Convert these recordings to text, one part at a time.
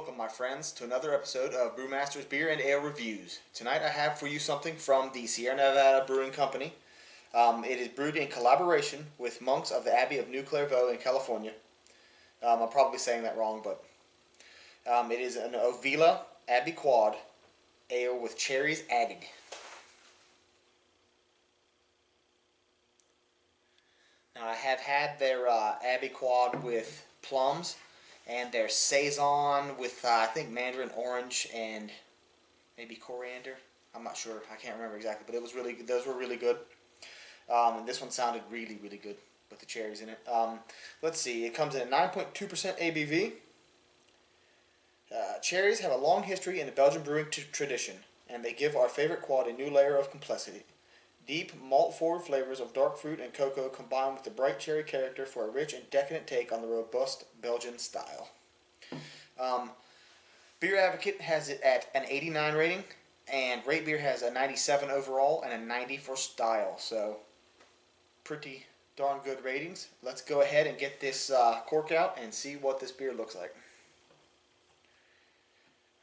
Welcome, my friends, to another episode of Brewmaster's Beer and Ale Reviews. Tonight I have for you something from the Sierra Navada Brewing Company. It is brewed in collaboration with monks of the Abbey of New Clairvaux in California. I'm probably saying that wrong, but it is an Ovila Abbey Quad ale with cherries added. Now I have had their Abbey Quad with plums and their Saison with I think mandarin orange and maybe coriander. I'm not sure. I can't remember exactly, but it was really good. Those were really good. And this one sounded really, really good with the cherries in it. Let's see. It comes in at 9.2% ABV. Cherries have a long history in the Belgian brewing tradition, and they give our favorite quad a new layer of complexity. Deep, malt-forward flavors of dark fruit and cocoa combine with the bright cherry character for a rich and decadent take on the robust Belgian style. Beer Advocate has it at an 89 rating, and Rate Beer has a 97 overall and a 90 for style. So, pretty darn good ratings. Let's go ahead and get this cork out and see what this beer looks like. I'm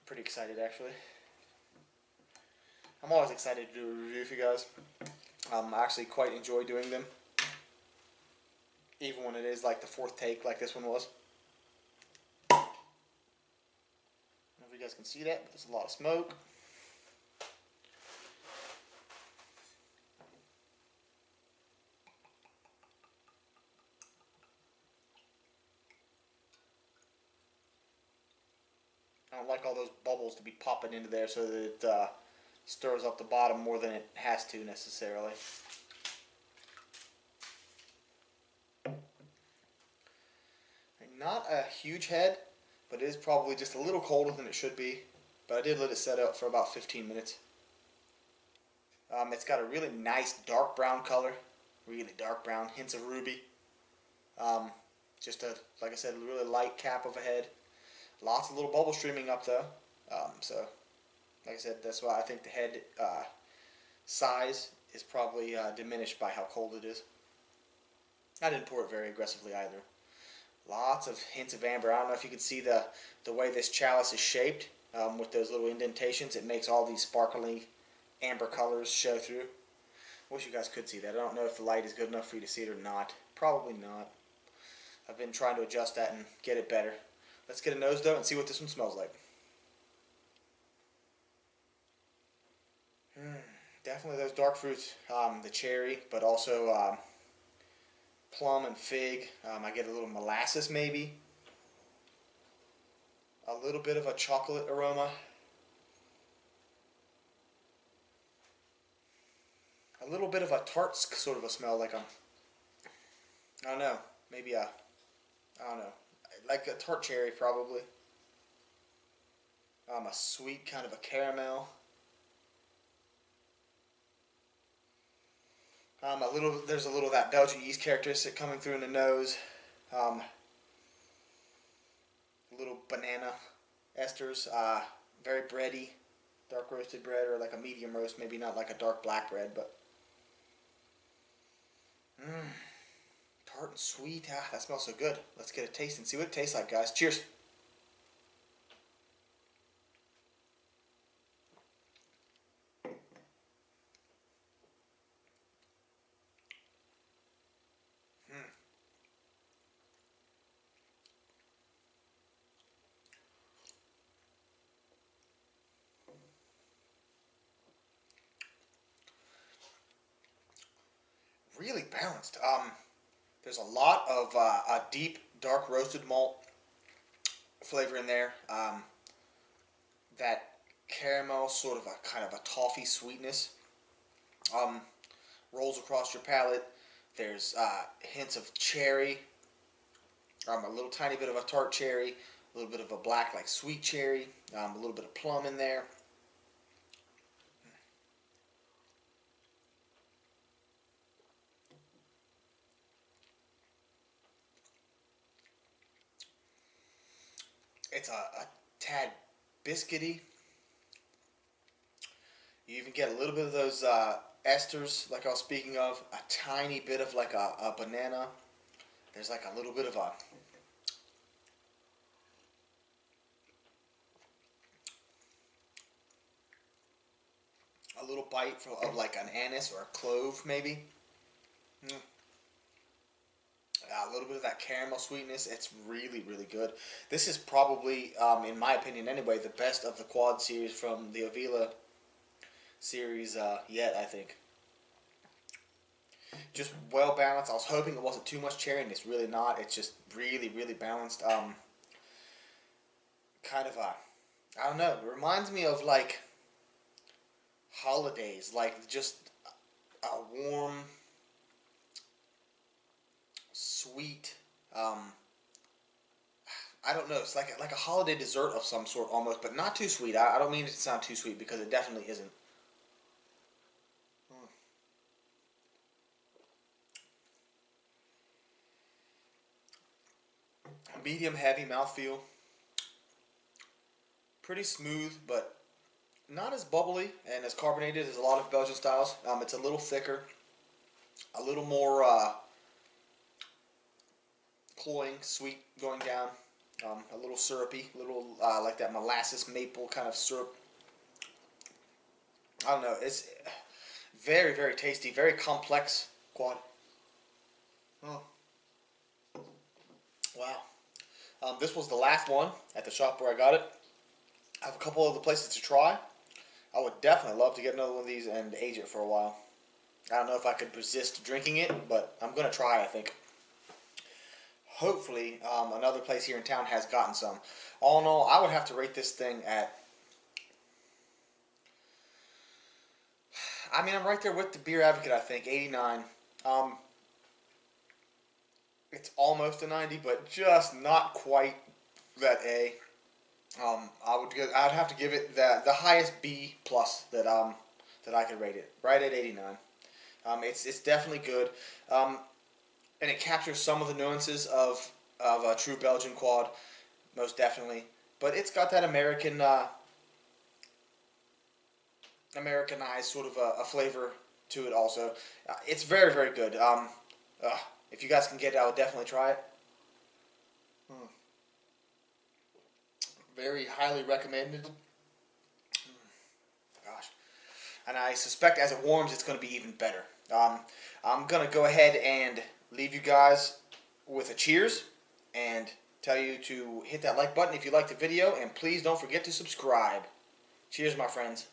pretty excited, actually. I'm always excited to do a review for you guys. I actually quite enjoy doing them, even when it is like the fourth take like this one was. I don't know if you guys can see that, but there's a lot of smoke. I don't like all those bubbles to be popping into there so that it stirs up the bottom more than it has to necessarily. Not a huge head, but it is probably just a little colder than it should be. But I did let it set up for about 15 minutes. It's got a really nice dark brown color, really dark brown, hints of ruby. Just a, like I said, a really light cap of a head. Lots of little bubbles streaming up though. So, like I said, that's why I think the head size is probably diminished by how cold it is. I didn't pour it very aggressively either. Lots of hints of amber. I don't know if you can see the way this chalice is shaped with those little indentations. It makes all these sparkly amber colors show through. I wish you guys could see that. I don't know if the light is good enough for you to see it or not. Probably not. I've been trying to adjust that and get it better. Let's get a nose though and see what this one smells like. Definitely those dark fruits, the cherry, but also plum and fig. I get a little molasses maybe. A little bit of a chocolate aroma. A little bit of a tart sort of a smell, like I don't know, maybe I don't know, like a tart cherry probably. A sweet kind of a caramel. There's a little of that Belgian yeast characteristic coming through in the nose. A little banana esters, very bready, dark roasted bread, or like a medium roast, maybe not like a dark black bread, but tart and sweet. That smells so good. Let's get a taste and see what it tastes like, guys. Cheers. Really balanced. There's a lot of a deep, dark roasted malt flavor in there. That caramel, sort of a kind of a toffee sweetness, rolls across your palate. There's hints of cherry, a little tiny bit of a tart cherry, a little bit of a black, like sweet cherry, a little bit of plum in there. It's a tad biscuity. You even get a little bit of those esters, like I was speaking of. A tiny bit of like a banana. There's like a little bit of a little bite of like an anise or a clove, maybe. A little bit of that caramel sweetness. It's really, really good. This is probably, in my opinion anyway, the best of the quad series from the Ovila series yet, I think. Just well balanced. I was hoping it wasn't too much cherry, and it's really not. It's just really, really balanced. Kind of I don't know. It reminds me of like holidays, like just a warm, sweet. I don't know. It's like a holiday dessert of some sort almost, but not too sweet. I don't mean it to sound too sweet because it definitely isn't. Medium heavy mouthfeel. Pretty smooth, but not as bubbly and as carbonated as a lot of Belgian styles. It's a little thicker, a little more cloying, sweet going down, a little syrupy, like that molasses maple kind of syrup. I don't know. It's very, very tasty, very complex quad. Oh. Wow. This was the last one at the shop where I got it. I have a couple other places to try. I would definitely love to get another one of these and age it for a while. I don't know if I could resist drinking it, but I'm going to try, I think. Hopefully, another place here in town has gotten some. All in all, I would have to rate this thing at... I mean, I'm right there with the Beer Advocate, I think, 89. It's almost a 90, but just not quite that A. I'd have to give it the highest B plus that I could rate it, right at 89. It's definitely good, and it captures some of the nuances of a true Belgian quad, most definitely. But it's got that Americanized sort of a flavor to it also. It's very, very good. If you guys can get it, I would definitely try it. Very highly recommended. Gosh. And I suspect as it warms, it's going to be even better. I'm going to go ahead and leave you guys with a cheers and tell you to hit that like button if you liked the video, and please don't forget to subscribe. Cheers, my friends.